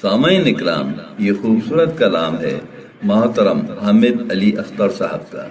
सामाईन इकराम, ये खूबसूरत कलाम है मोहतरम हामिद अली अख्तर साहब का।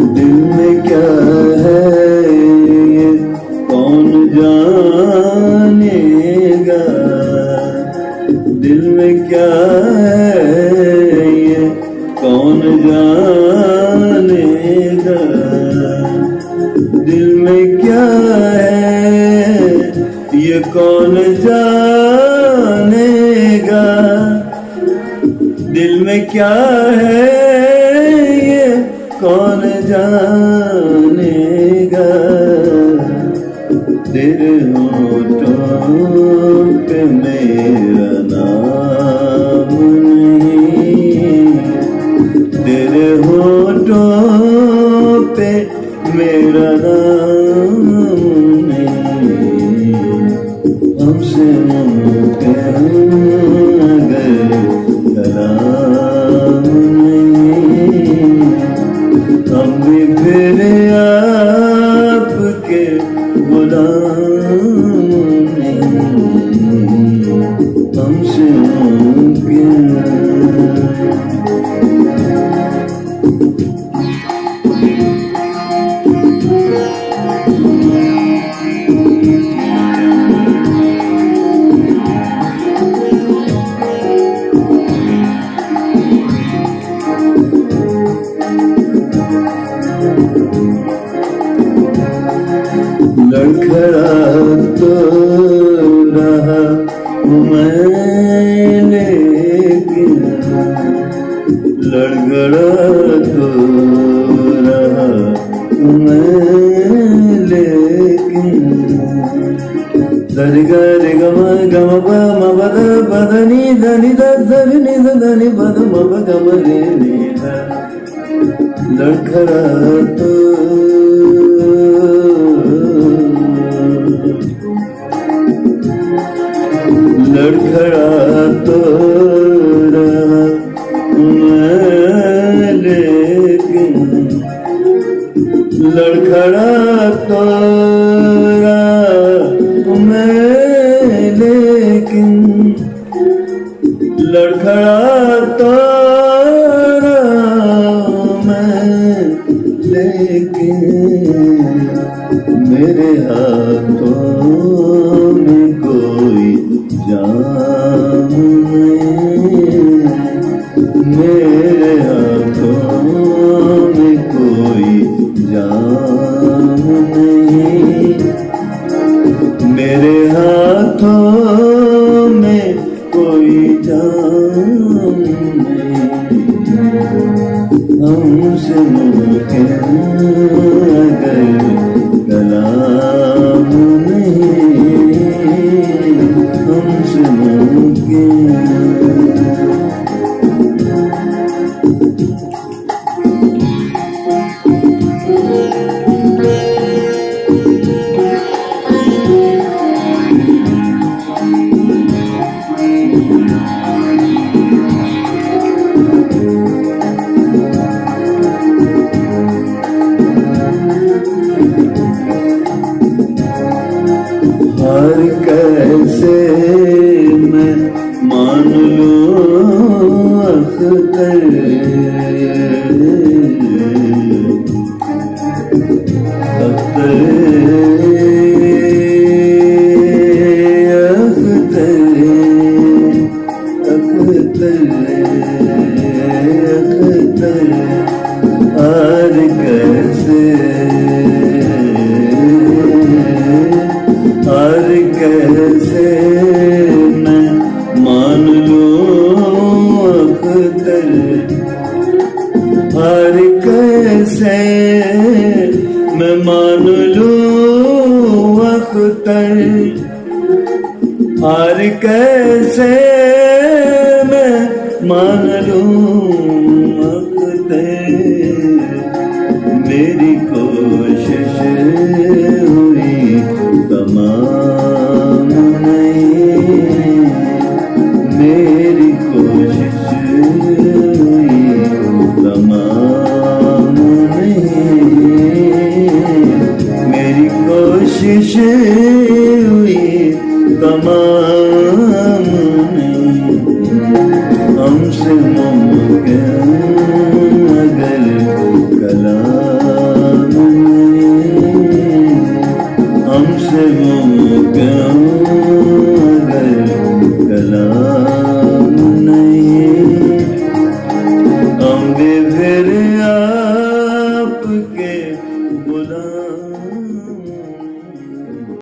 दिल में क्या है ये कौन जानेगा, दिल में क्या है ये कौन जानेगा, दिल में क्या है ये कौन जानेगा। तेरे होठों पे मेरा नाम नहीं, तेरे होठों पे मेरा नाम नहीं। हमसे मुमकिन अगर कलाम नहीं, हम भी फिर आपके हमसे लड़खड़ा तो रहा मैं लेकिन, लड़खड़ा तो रहा मैं लेकिन। दरिगा रे गम गम ब म बद बदनी धनी धनी धनी बद म ब गम रे नी ध। लड़खड़ा तो लड़खड़ा तो रहा मैं लेकिन, लड़खड़ा तो रहा मैं लेकिन, लड़खड़ा तो रहा मैं लेकिन। मेरे हाथों में कोई जाम नहीं, मेरे हाथों में कोई जाम नहीं, मेरे हाथों में कोई जाम नहीं। हमसे मुमकिन अगर हार कैसे मैं मान लूं अख्तर, कैसे मैं मान लूं अख्तर, हार कैसे मैं मान लूं अख्तर, हार कैसे मैं मान लूं अख्तर। मेरी कोशिश हुई तमाम नहीं, मेरी कोशिश हुई तमाम नहीं, मेरी कोशिश